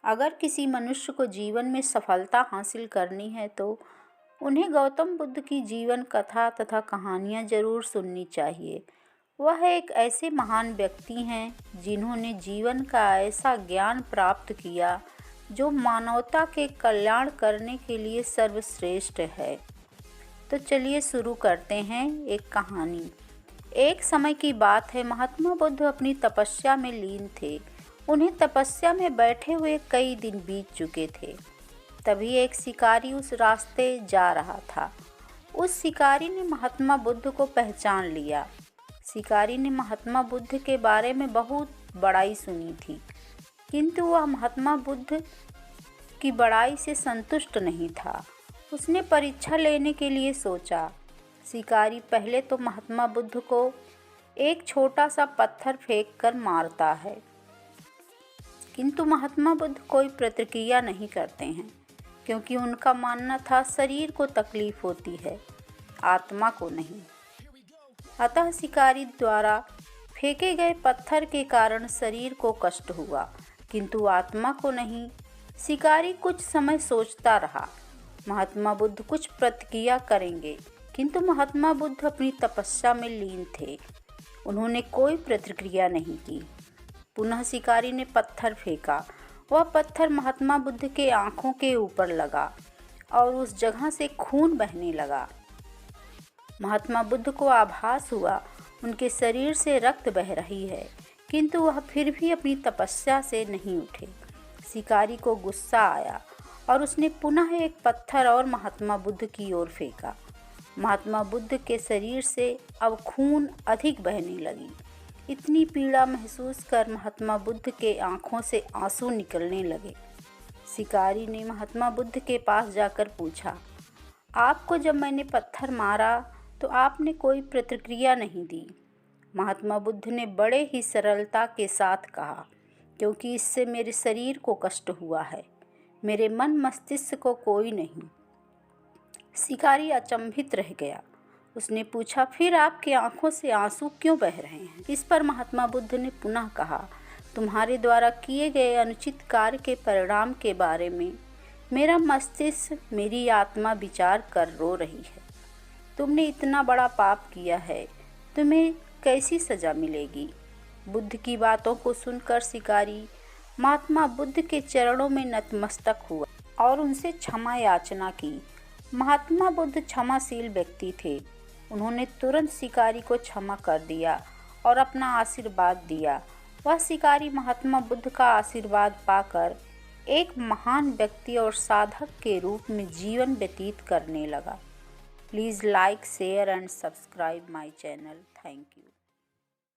अगर किसी मनुष्य को जीवन में सफलता हासिल करनी है तो उन्हें गौतम बुद्ध की जीवन कथा तथा कहानियाँ जरूर सुननी चाहिए। वह एक ऐसे महान व्यक्ति हैं जिन्होंने जीवन का ऐसा ज्ञान प्राप्त किया जो मानवता के कल्याण करने के लिए सर्वश्रेष्ठ है। तो चलिए शुरू करते हैं एक कहानी। एक समय की बात है, महात्मा बुद्ध अपनी तपस्या में लीन थे। उन्हें तपस्या में बैठे हुए कई दिन बीत चुके थे। तभी एक शिकारी उस रास्ते जा रहा था। उस शिकारी ने महात्मा बुद्ध को पहचान लिया। शिकारी ने महात्मा बुद्ध के बारे में बहुत बड़ाई सुनी थी, किंतु वह महात्मा बुद्ध की बड़ाई से संतुष्ट नहीं था। उसने परीक्षा लेने के लिए सोचा। शिकारी पहले तो महात्मा बुद्ध को एक छोटा सा पत्थर फेंक कर मारता है, किंतु महात्मा बुद्ध कोई प्रतिक्रिया नहीं करते हैं, क्योंकि उनका मानना था शरीर को तकलीफ होती है, आत्मा को नहीं। अतः शिकारी द्वारा फेंके गए पत्थर के कारण शरीर को कष्ट हुआ, किंतु आत्मा को नहीं। शिकारी कुछ समय सोचता रहा। महात्मा बुद्ध कुछ प्रतिक्रिया करेंगे, किंतु महात्मा बुद्ध अपनी तपस्या में लीन थे। उन्होंने कोई प्रतिक्रिया नहीं की। पुनः शिकारी ने पत्थर फेंका। वह पत्थर महात्मा बुद्ध के आँखों के ऊपर लगा और उस जगह से खून बहने लगा। महात्मा बुद्ध को आभास हुआ उनके शरीर से रक्त बह रही है, किंतु वह फिर भी अपनी तपस्या से नहीं उठे। शिकारी को गुस्सा आया और उसने पुनः एक पत्थर और महात्मा बुद्ध की ओर फेंका। महात्मा बुद्ध के शरीर से अब खून अधिक बहने लगी। इतनी पीड़ा महसूस कर महात्मा बुद्ध के आँखों से आंसू निकलने लगे। शिकारी ने महात्मा बुद्ध के पास जाकर पूछा, आपको जब मैंने पत्थर मारा तो आपने कोई प्रतिक्रिया नहीं दी। महात्मा बुद्ध ने बड़े ही सरलता के साथ कहा, क्योंकि इससे मेरे शरीर को कष्ट हुआ है, मेरे मन मस्तिष्क को कोई नहीं। शिकारी अचंभित रह गया। उसने पूछा, फिर आपकी आंखों से आंसू क्यों बह रहे हैं? इस पर महात्मा बुद्ध ने पुनः कहा, तुम्हारे द्वारा किए गए अनुचित कार्य के परिणाम के बारे में मेरा मस्तिष्क, मेरी आत्मा विचार कर रो रही है। तुमने इतना बड़ा पाप किया है, तुम्हें कैसी सजा मिलेगी? बुद्ध की बातों को सुनकर शिकारी महात्मा बुद्ध के चरणों में नतमस्तक हुआ और उनसे क्षमा याचना की। महात्मा बुद्ध क्षमाशील व्यक्ति थे। उन्होंने तुरंत शिकारी को क्षमा कर दिया और अपना आशीर्वाद दिया। वह शिकारी महात्मा बुद्ध का आशीर्वाद पाकर एक महान व्यक्ति और साधक के रूप में जीवन व्यतीत करने लगा। Please like, share and subscribe my channel. Thank you.